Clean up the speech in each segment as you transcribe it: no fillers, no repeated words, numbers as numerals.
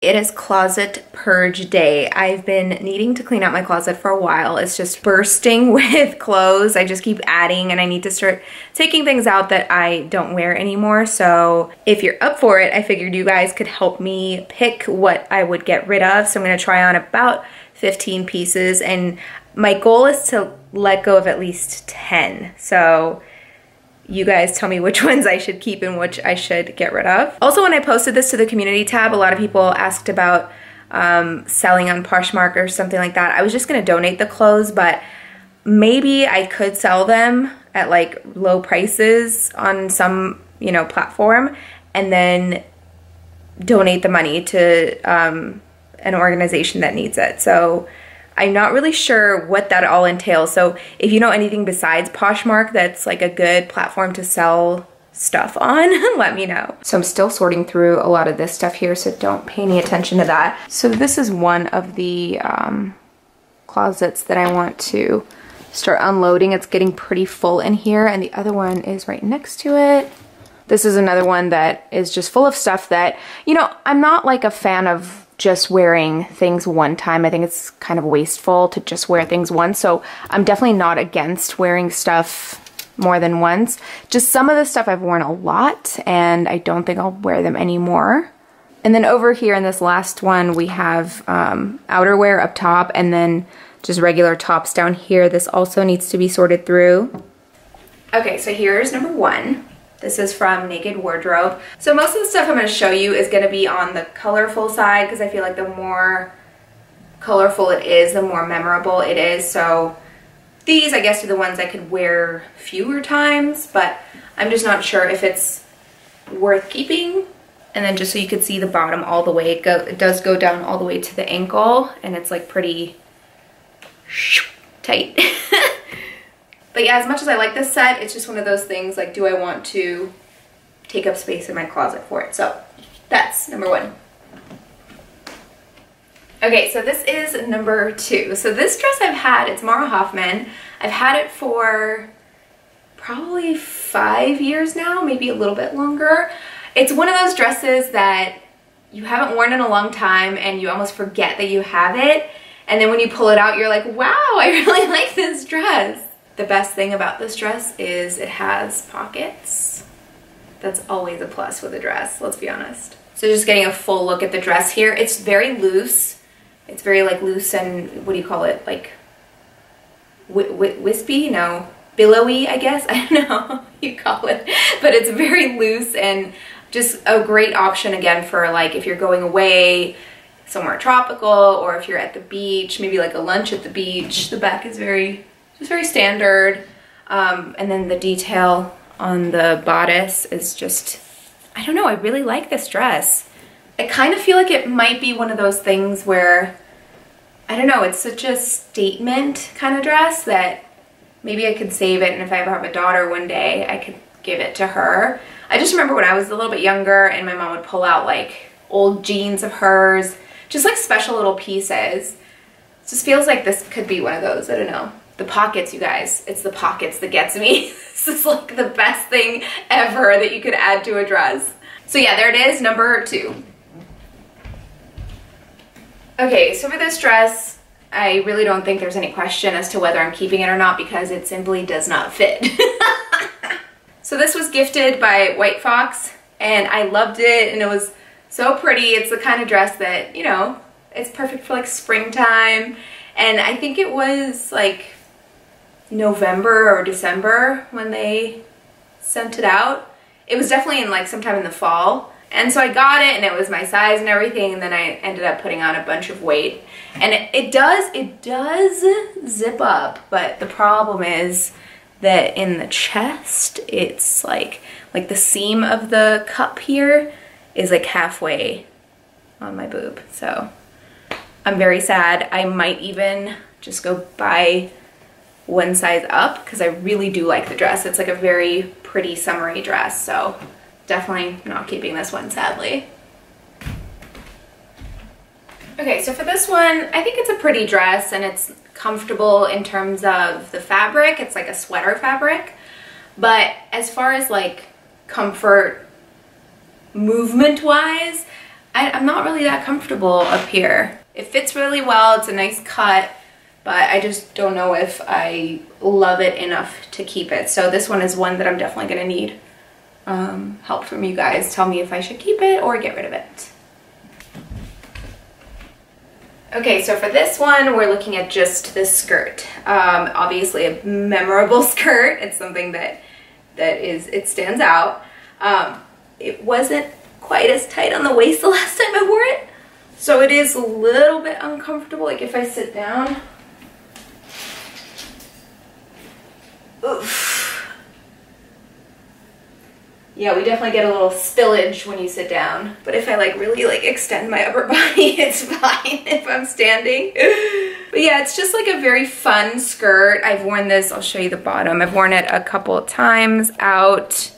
It is closet purge day. I've been needing to clean out my closet for a while. It's just bursting with clothes. I just keep adding and I need to start taking things out that I don't wear anymore. So if you're up for it, I figured you guys could help me pick what I would get rid of. So I'm gonna try on about 15 pieces and my goal is to let go of at least 10. So you guys tell me which ones I should keep and which I should get rid of. Also, when I posted this to the community tab, a lot of people asked about selling on Poshmark or something like that. I was just gonna donate the clothes, but maybe I could sell them at like low prices on some, you know, platform and then donate the money to an organization that needs it. So I'm not really sure what that all entails. So if you know anything besides Poshmark that's like a good platform to sell stuff on, let me know. So I'm still sorting through a lot of this stuff here, so don't pay any attention to that. So this is one of the closets that I want to start unloading. It's getting pretty full in here, and the other one is right next to it. This is another one that is just full of stuff that, you know, I'm not like a fan of just wearing things one time. I think it's kind of wasteful to just wear things once. So I'm definitely not against wearing stuff more than once. Just some of the stuff I've worn a lot and I don't think I'll wear them anymore. And then over here in this last one, we have outerwear up top and then just regular tops down here. This also needs to be sorted through. Okay, so here's number one. This is from Naked Wardrobe. So most of the stuff I'm going to show you is going to be on the colorful side because I feel like the more colorful it is, the more memorable it is. So these, I guess, are the ones I could wear fewer times, but I'm just not sure if it's worth keeping. And then just so you could see the bottom all the way, it does go down all the way to the ankle, and it's like pretty tight. But yeah, as much as I like this set, it's just one of those things like, do I want to take up space in my closet for it? So that's number one. Okay, so this is number two. So this dress I've had, it's Mara Hoffman. I've had it for probably 5 years now, maybe a little bit longer. It's one of those dresses that you haven't worn in a long time and you almost forget that you have it. And then when you pull it out, you're like, wow, I really like this dress. The best thing about this dress is it has pockets. That's always a plus with a dress, let's be honest. So just getting a full look at the dress here. It's very loose. It's very like loose and, what do you call it? Like wispy? No, billowy, I guess. I don't know what you call it. But it's very loose and just a great option again for like if you're going away somewhere tropical or if you're at the beach, maybe like a lunch at the beach. The back is just very standard, and then the detail on the bodice is just, I don't know, I really like this dress. I kind of feel like it might be one of those things where, I don't know, it's such a statement kind of dress that maybe I could save it, and if I ever have a daughter one day, I could give it to her. I just remember when I was a little bit younger and my mom would pull out like old jeans of hers, just like special little pieces. It just feels like this could be one of those, I don't know. The pockets, you guys, it's the pockets that gets me. This is like the best thing ever that you could add to a dress. So yeah, there it is, number two. Okay, so for this dress, I really don't think there's any question as to whether I'm keeping it or not because it simply does not fit. So this was gifted by White Fox and I loved it and it was so pretty. It's the kind of dress that, you know, it's perfect for like springtime. And I think it was like November or December when they sent it out. It was definitely in like sometime in the fall. And so I got it and it was my size and everything, and then I ended up putting on a bunch of weight. And it does zip up, but the problem is that in the chest, it's like the seam of the cup here is like halfway on my boob. So I'm very sad. I might even just go buy one size up because I really do like the dress. It's like a very pretty summery dress, so definitely not keeping this one, sadly. Okay, so for this one, I think it's a pretty dress and it's comfortable in terms of the fabric. It's like a sweater fabric, but as far as like comfort movement wise, I'm not really that comfortable up here. It fits really well, it's a nice cut, but I just don't know if I love it enough to keep it. So this one is one that I'm definitely gonna need help from you guys. Tell me if I should keep it or get rid of it. Okay, so for this one, we're looking at just this skirt. Obviously a memorable skirt. It's something that it stands out. It wasn't quite as tight on the waist the last time I wore it, so it is a little bit uncomfortable, like if I sit down. Oof. Yeah, we definitely get a little spillage when you sit down, but if I like really like extend my upper body, it's fine if I'm standing. But yeah, it's just like a very fun skirt. I've worn this, I'll show you the bottom. I've worn it a couple of times out.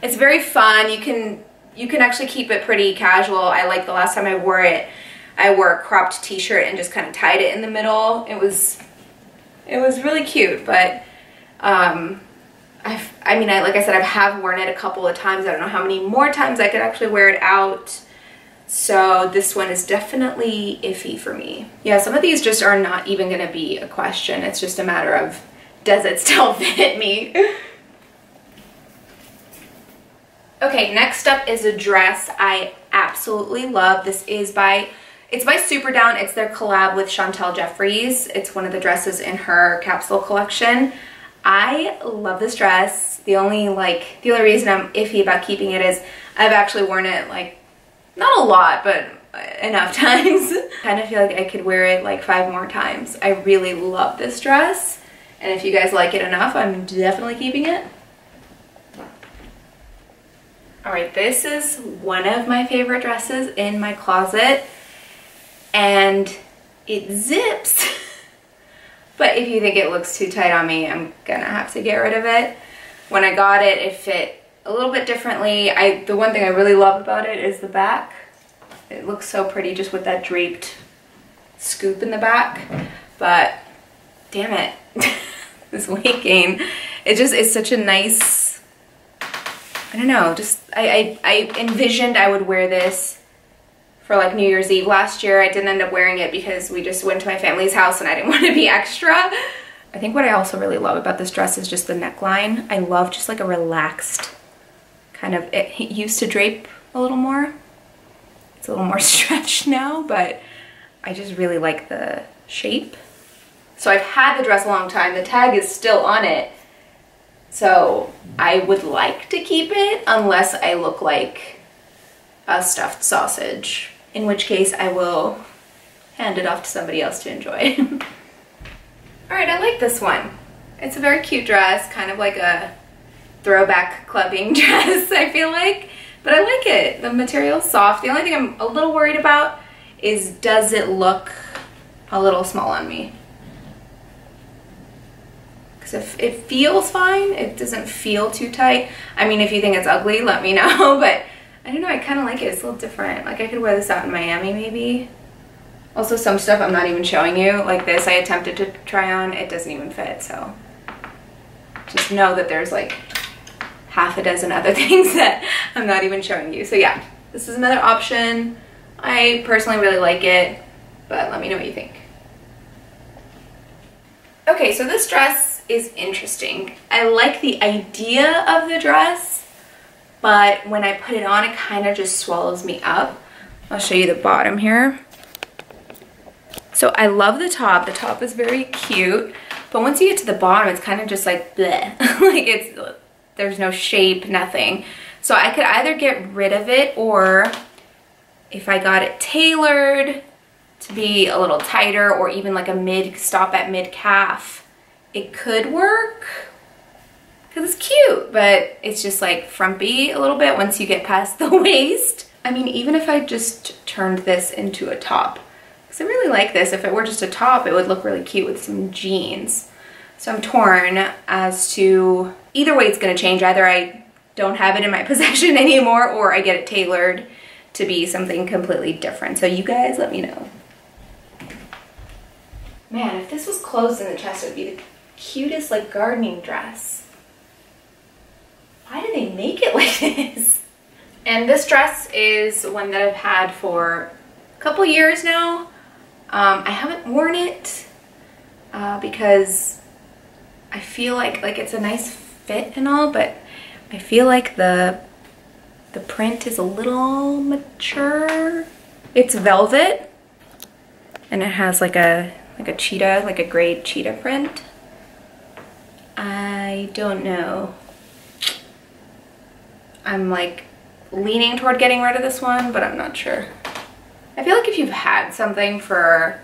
It's very fun. You can actually keep it pretty casual. I like the last time I wore it, I wore a cropped t-shirt and just kind of tied it in the middle. It was really cute, but I mean, like I said, I have worn it a couple of times. I don't know how many more times I could actually wear it out. So this one is definitely iffy for me. Yeah, some of these just are not even gonna be a question. It's just a matter of, does it still fit me? Okay, next up is a dress I absolutely love. This is it's by Super Down. It's their collab with Chantel Jeffries. It's one of the dresses in her capsule collection. I love this dress. The only reason I'm iffy about keeping it is I've actually worn it like, not a lot, but enough times. Kind of feel like I could wear it like 5 more times. I really love this dress. And if you guys like it enough, I'm definitely keeping it. All right, this is one of my favorite dresses in my closet, and it zips. But if you think it looks too tight on me, I'm gonna have to get rid of it. When I got it, it fit a little bit differently. The one thing I really love about it is the back. It looks so pretty just with that draped scoop in the back. But damn it, this weight gain. It's such a nice, I don't know, just I envisioned I would wear this for like New Year's Eve last year. I didn't end up wearing it because we just went to my family's house and I didn't want to be extra. I think what I also really love about this dress is just the neckline. I love just like a relaxed kind of, it used to drape a little more. It's a little more stretched now, but I just really like the shape. So I've had the dress a long time. The tag is still on it. So I would like to keep it unless I look like a stuffed sausage, in which case I will hand it off to somebody else to enjoy. All right, I like this one. It's a very cute dress, kind of like a throwback clubbing dress, I feel like, but I like it. The material's soft. The only thing I'm a little worried about is, does it look a little small on me? Because if it feels fine, it doesn't feel too tight. I mean, if you think it's ugly, let me know, but I don't know, I kind of like it. It's a little different. Like I could wear this out in Miami maybe. Also some stuff I'm not even showing you, like this I attempted to try on, it doesn't even fit, so just know that there's like half a dozen other things that I'm not even showing you. So yeah, this is another option. I personally really like it, but let me know what you think. Okay, so this dress is interesting. I like the idea of the dress, but when I put it on, it kind of just swallows me up. I'll show you the bottom here. So I love the top. The top is very cute, but once you get to the bottom, it's kind of just like bleh. Like there's no shape, nothing. So I could either get rid of it, or if I got it tailored to be a little tighter, or even like a stop at mid calf, it could work because it's cute, but it's just like frumpy a little bit once you get past the waist. I mean, even if I just turned this into a top, because I really like this. If it were just a top, it would look really cute with some jeans. So I'm torn as to, either way it's gonna change. Either I don't have it in my possession anymore, or I get it tailored to be something completely different. So you guys let me know. Man, if this was closed in the chest, it would be the cutest like gardening dress. Why do they make it like this? And this dress is one that I've had for a couple years now. I haven't worn it because I feel like it's a nice fit and all, but I feel like the print is a little mature. It's velvet and it has like a cheetah, like a gray cheetah print. I don't know. I'm like leaning toward getting rid of this one, but I'm not sure. I feel like if you've had something for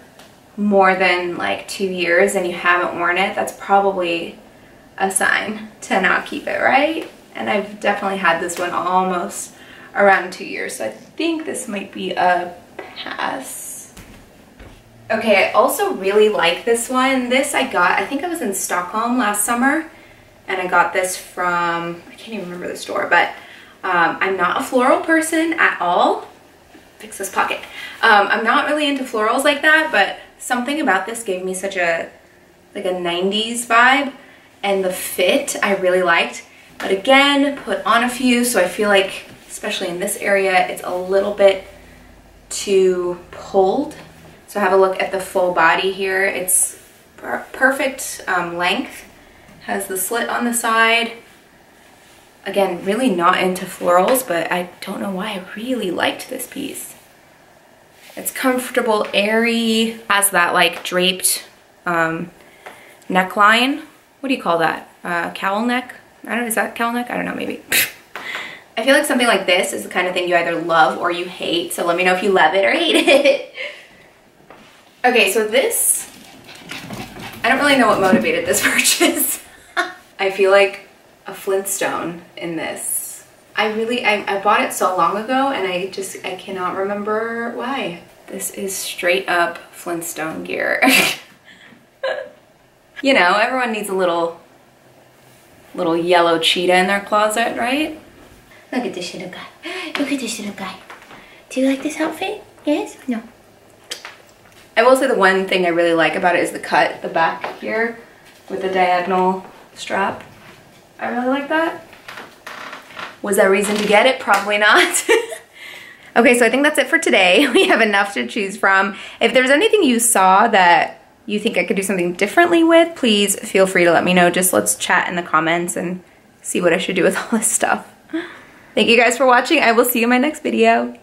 more than like 2 years and you haven't worn it, that's probably a sign to not keep it, right? And I've definitely had this one almost around 2 years, so I think this might be a pass. Okay, I also really like this one. This I got, I think I was in Stockholm last summer, and I got this from, I can't even remember the store, but I'm not a floral person at all. Fix this pocket. I'm not really into florals like that, but something about this gave me such a, like a 90s vibe, and the fit I really liked. But again, put on a few, so I feel like, especially in this area, it's a little bit too pulled. So have a look at the full body here. It's perfect length. Has the slit on the side. Again, really not into florals, but I don't know why I really liked this piece. It's comfortable, airy, has that like draped neckline. What do you call that? Cowl neck? I don't know, is that cowl neck? I don't know, maybe. I feel like something like this is the kind of thing you either love or you hate, so let me know if you love it or hate it. Okay, so this, I don't really know what motivated this purchase. I feel like a Flintstone in this. I bought it so long ago and I cannot remember why. This is straight up Flintstone gear. You know, everyone needs a little yellow cheetah in their closet, right? Look at this little guy. Look at this little guy. Do you like this outfit? Yes? No. I will say the one thing I really like about it is the cut at the back here with the diagonal strap. I really like that. Was there reason to get it? Probably not. Okay, so I think that's it for today. We have enough to choose from. If there's anything you saw that you think I could do something differently with, please feel free to let me know. Just let's chat in the comments and see what I should do with all this stuff. Thank you guys for watching. I will see you in my next video.